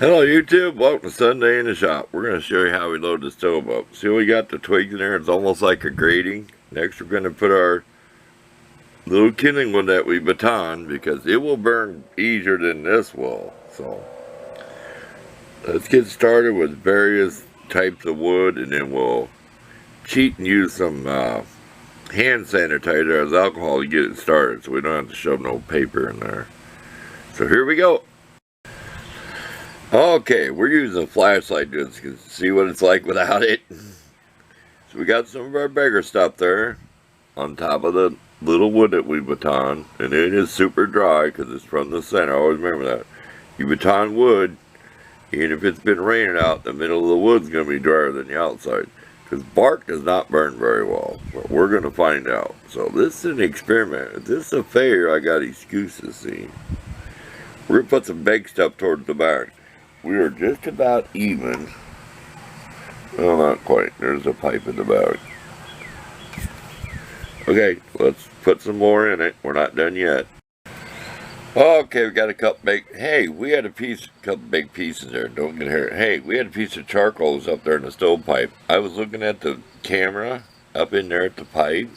Hello YouTube, welcome to Sunday in the Shop. We're going to show you how we load the stove up. See, we got the twigs in there, it's almost like a grating. Next we're going to put our little kindling wood that we baton, because it will burn easier than this will. So, let's get started with various types of wood, and then we'll cheat and use some hand sanitizer as alcohol to get it started, so we don't have to shove no paper in there. So here we go. Okay, we're using a flashlight just to see what it's like without it. So we got some of our bigger stuff there on top of the little wood that we baton, and it is super dry because it's from the center. Always remember that. You baton wood, even if it's been raining out, the middle of the wood's going to be drier than the outside, because bark does not burn very well, but we're going to find out. So this is an experiment. If this is a failure, I got excuses, see. We're going to put some big stuff towards the back. We are just about even. Well, not quite. There's a pipe in the back. Okay, let's put some more in it. We're not done yet. Okay, we got a couple big. Hey, we had couple big pieces there. Don't get hurt. Hey, we had a piece of charcoal that was up there in the stovepipe. I was looking at the camera up in there at the pipe.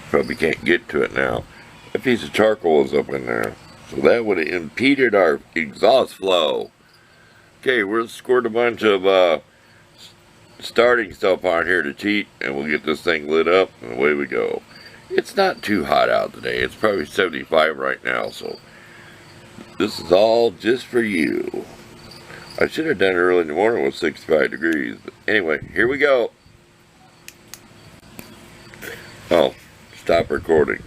Probably can't get to it now. That piece of charcoal was up in there. So that would have impeded our exhaust flow. Okay, we'll squirt a bunch of starting stuff on here to cheat, and we'll get this thing lit up, and away we go. It's not too hot out today. It's probably 75 right now, so this is all just for you. I should have done it early in the morning with 65 degrees. But anyway, here we go. Oh, stop recording.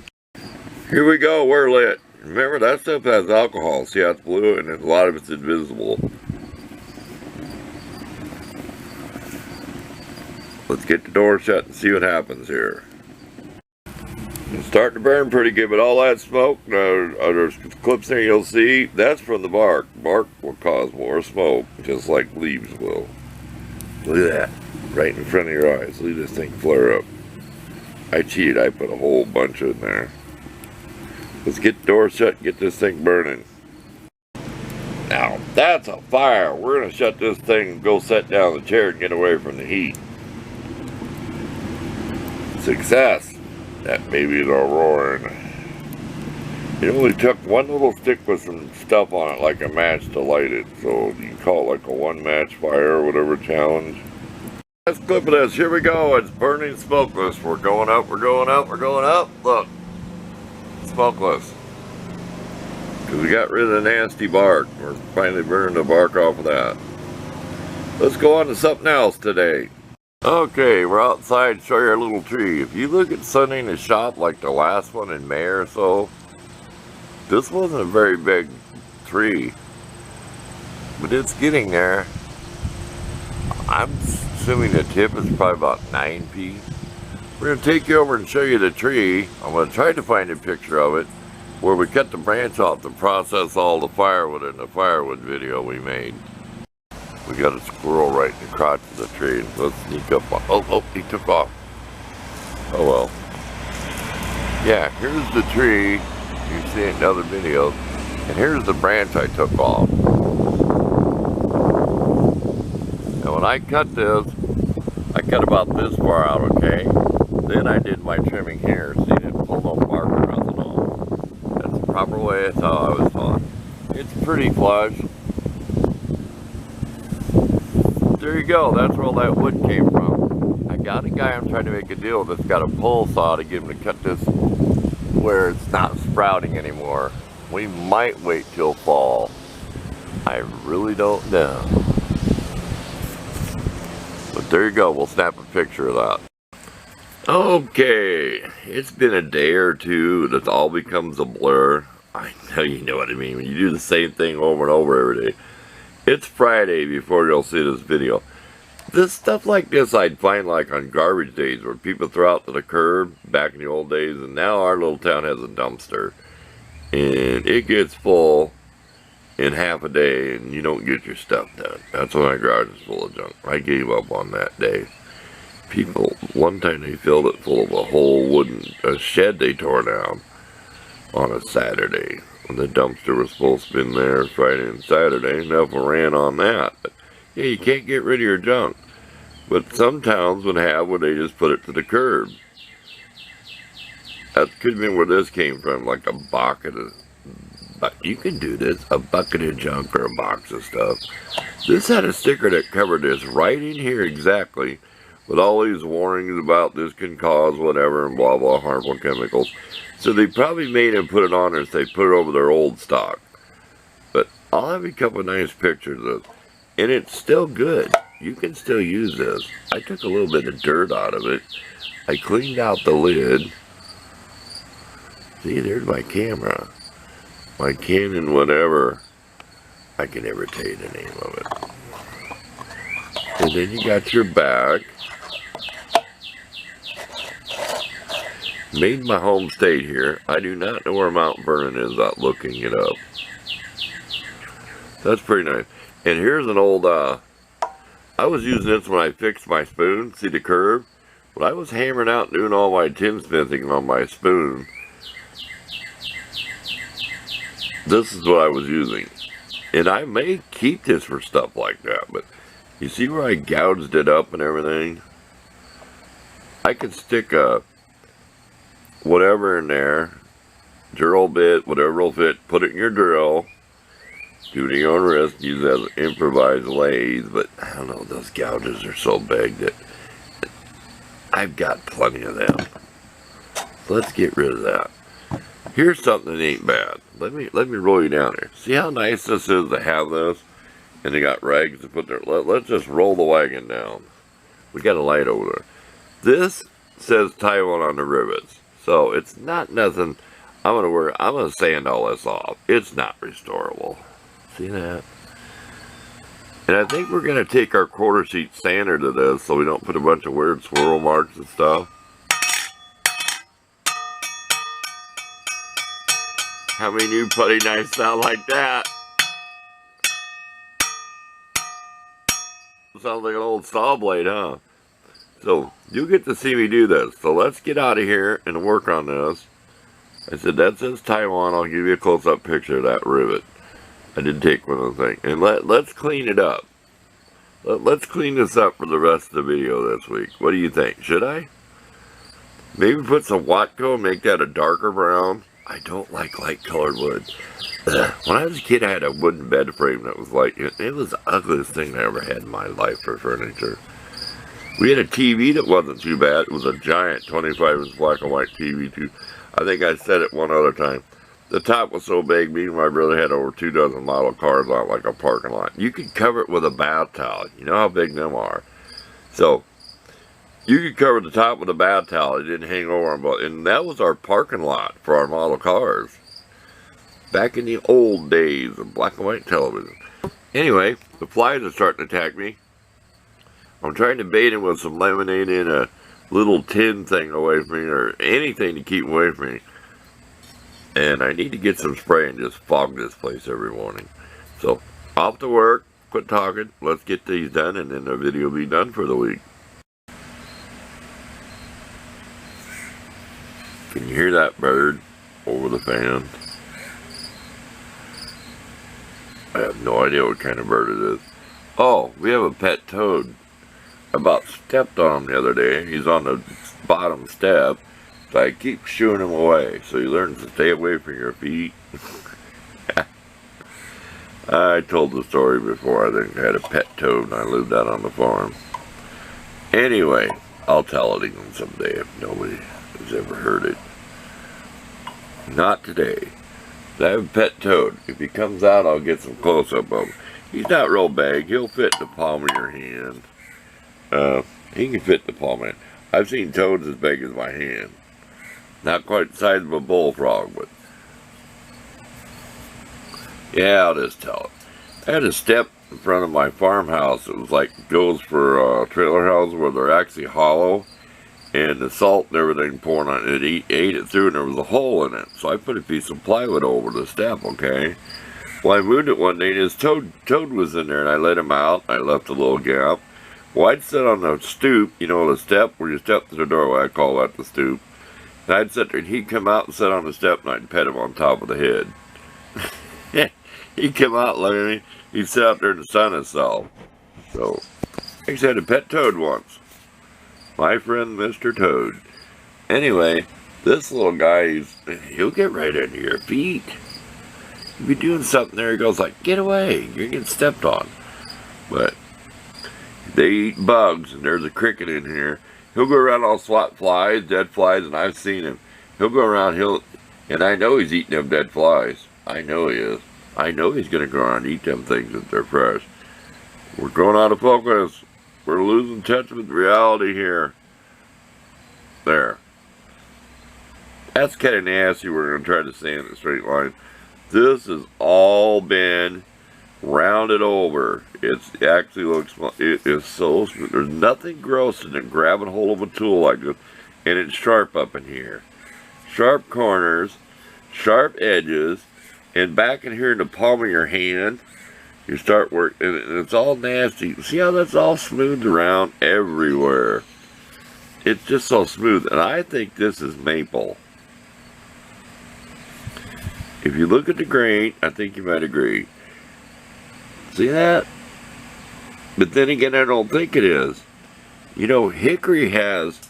Here we go, we're lit. Remember, that stuff has alcohol. See how it's blue, and a lot of it's invisible. Let's get the door shut and see what happens here. It's starting to burn pretty good, but all that smoke, there's clips there you'll see, that's from the bark. Bark will cause more smoke, just like leaves will. Look at that, right in front of your eyes. Look at this thing flare up. I cheated, I put a whole bunch in there. Let's get the door shut and get this thing burning. Now, that's a fire. We're going to shut this thing and go set down the chair and get away from the heat. Success. That baby's all roaring. It only took one little stick with some stuff on it, like a match, to light it. So you can call it like a one-match fire or whatever challenge. Let's clip of this. Here we go. It's burning smokeless. We're going up, we're going up, we're going up. Look. Smokeless, because we got rid of the nasty bark. We're finally burning the bark off of that. Let's go on to something else today. Okay, we're outside to show you our little tree. If you look at Sunday in the Shop like the last one in May or so, this wasn't a very big tree, but it's getting there. I'm assuming the tip is probably about 9 feet. We're going to take you over and show you the tree. I'm going to try to find a picture of it where we cut the branch off to process all the firewood in the firewood video we made. We got a squirrel right in the crotch of the tree. Let's sneak up on. Oh, he took off. Oh well. Yeah, here's the tree. You see it in other videos. And here's the branch I took off. And when I cut this, I cut about this far out, okay? Then I did my trimming here. See, it didn't pull no bark or nothing off. That's the proper way. That's how I was taught. It's pretty flush. There you go. That's where all that wood came from. I got a guy I'm trying to make a deal with that's got a pull saw to get him to cut this where it's not sprouting anymore. We might wait till fall. I really don't know. But there you go. We'll snap a picture of that. Okay, it's been a day or two, and it all becomes a blur. I know you know what I mean, when you do the same thing over and over every day. It's Friday before you'll see this video. This stuff like this I'd find like on garbage days where people throw out to the curb back in the old days, and now our little town has a dumpster. And it gets full in half a day, and you don't get your stuff done. That's when my garage is full of junk. I gave up on that day. People, one time they filled it full of a whole wooden shed they tore down on a Saturday. And the dumpster was supposed to be in there Friday and Saturday. Enough ran on that. But, yeah, you can't get rid of your junk. But some towns would have where they just put it to the curb. That could have been where this came from, like a bucket of... But you can do this, a bucket of junk or a box of stuff. This had a sticker that covered this right in here exactly, with all these warnings about this can cause whatever and blah blah harmful chemicals. So they probably made him put it on there so they put it over their old stock. But I'll have a couple of nice pictures of it. And it's still good. You can still use this. I took a little bit of dirt out of it. I cleaned out the lid. See, there's my camera. My Canon whatever. I can never tell you the name of it. And then you got your back. Made my home state here. I do not know where Mount Vernon is without looking it up. That's pretty nice. And here's an old, I was using this when I fixed my spoon. See the curve? When I was hammering out and doing all my tinsmithing on my spoon, this is what I was using. And I may keep this for stuff like that, but you see where I gouged it up and everything? I could stick a whatever in there, drill bit, whatever will fit, put it in your drill, do it on your own risk, use it as an improvised lathe, but I don't know, those gouges are so big that I've got plenty of them. So let's get rid of that. Here's something that ain't bad. Let me roll you down here. See how nice this is to have this? And they got rags to put there. Let's just roll the wagon down. We got a light over there. This says Taiwan on the rivets. So it's not nothing. I'm gonna sand all this off. It's not restorable. See that? And I think we're gonna take our quarter sheet sander to this so we don't put a bunch of weird swirl marks and stuff. How many new putty knives sound like that? Sounds like an old saw blade, huh? So, you get to see me do this. So let's get out of here and work on this. I said, that says Taiwan. I'll give you a close-up picture of that rivet. I did take one of the things. And let's clean it up. Let's clean this up for the rest of the video this week. What do you think? Should I? Maybe put some Watco and make that a darker brown. I don't like light-colored wood. When I was a kid, I had a wooden bed frame that was like, it was the ugliest thing I ever had in my life for furniture. We had a TV that wasn't too bad. It was a giant 25-inch black and white TV, too. I think I said it one other time. The top was so big, me and my brother had over 24 model cars on like a parking lot. You could cover it with a bath towel. You know how big them are. So, you could cover the top with a bath towel. It didn't hang over them. And that was our parking lot for our model cars. Back in the old days of black and white television. Anyway, the flies are starting to attack me. I'm trying to bait them with some lemonade in a little tin thing away from me, or anything to keep away from me. And I need to get some spray and just fog this place every morning. So, off to work, quit talking, let's get these done, and then the video will be done for the week. Can you hear that bird over the fan? I have no idea what kind of bird it is. Oh, we have a pet toad. I about stepped on him the other day. He's on the bottom step. So I keep shooing him away. So he learns to stay away from your feet. I told the story before. I think I had a pet toad and I lived out on the farm. Anyway, I'll tell it again someday if nobody has ever heard it. Not today. I have a pet toad. If he comes out, I'll get some close-up of him. He's not real big. He'll fit in the palm of your hand. He can fit in the palm of my hand. I've seen toads as big as my hand. Not quite the size of a bullfrog, but... yeah, I'll just tell it. I had a step in front of my farmhouse. It was like goes for trailer houses where they're actually hollow. And the salt and everything pouring on it, ate it through, and there was a hole in it. So I put a piece of plywood over the step, okay? Well, I moved it one day, and his toad was in there, and I let him out. I left a little gap. Well, I'd sit on the stoop, you know, the step where you step to the doorway. I call that the stoop. And I'd sit there, and he'd come out and sit on the step, and I'd pet him on top of the head. He come out looking at me. He sat out there in the sun himself. So, I just had a pet toad once. My friend, Mr. Toad. Anyway, this little guy, he'll get right under your feet. You'll be doing something there, he goes like, get away, you're getting stepped on. But they eat bugs, and there's a cricket in here. He'll go around all swat flies, dead flies, and I've seen him. He'll go around, and I know he's eating them dead flies. I know he is. I know he's going to go around and eat them things if they're fresh. We're going out of focus. We're losing touch with reality here. There. That's kind of nasty. We're going to try to stay in a straight line. This has all been rounded over. It actually looks, it is so smooth. There's nothing gross in it grabbing hold of a tool like this. And it's sharp up in here. Sharp corners, sharp edges, and back in here in the palm of your hand, you start working, and it's all nasty. See how that's all smoothed around everywhere? It's just so smooth, and I think this is maple. If you look at the grain, I think you might agree. See that? But then again, I don't think it is. You know, hickory has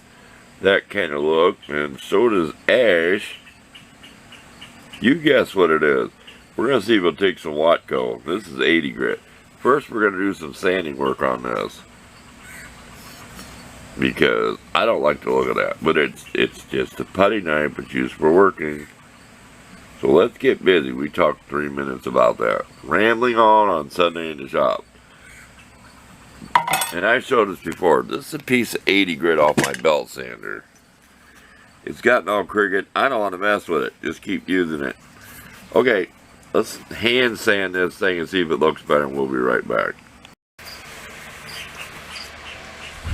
that kind of look, and so does ash. You guess what it is. We're going to see if it'll take some Watco. This is 80 grit. First, we're going to do some sanding work on this, because I don't like the look of that. But it's just a putty knife it's used for working. So let's get busy. We talked 3 minutes about that. Rambling on Sunday in the shop. And I showed this before. This is a piece of 80 grit off my belt sander. It's gotten all crooked. I don't want to mess with it. Just keep using it. Okay, let's hand sand this thing and see if it looks better, and we'll be right back.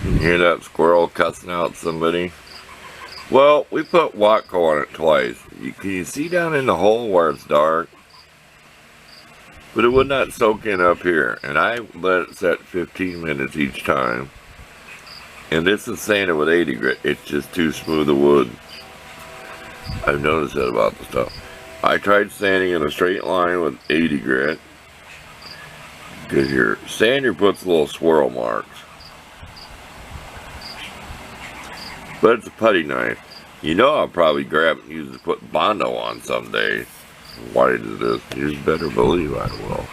You hear that squirrel cussing out somebody? Well, we put Watco on it twice. Can you see down in the hole where it's dark? But it would not soak in up here. And I let it set 15 minutes each time. And this is sanded with 80 grit. It's just too smooth of wood. I've noticed that about the stuff. I tried sanding in a straight line with 80 grit. Because your sander puts little swirl marks. But it's a putty knife. You know I'll probably grab it and use it to put Bondo on someday. Why does this? You better believe I will.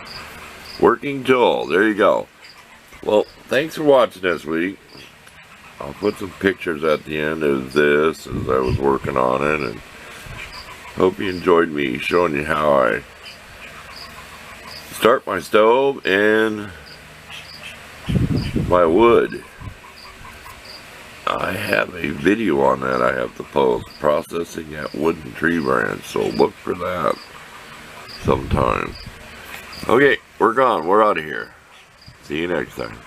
Working tool. There you go. Well, thanks for watching this week. I'll put some pictures at the end of this as I was working on it. And hope you enjoyed me showing you how I start my stove and my wood. I have a video on that I have to post, processing that wooden tree branch, so look for that sometime. Okay, we're gone. We're out of here. See you next time.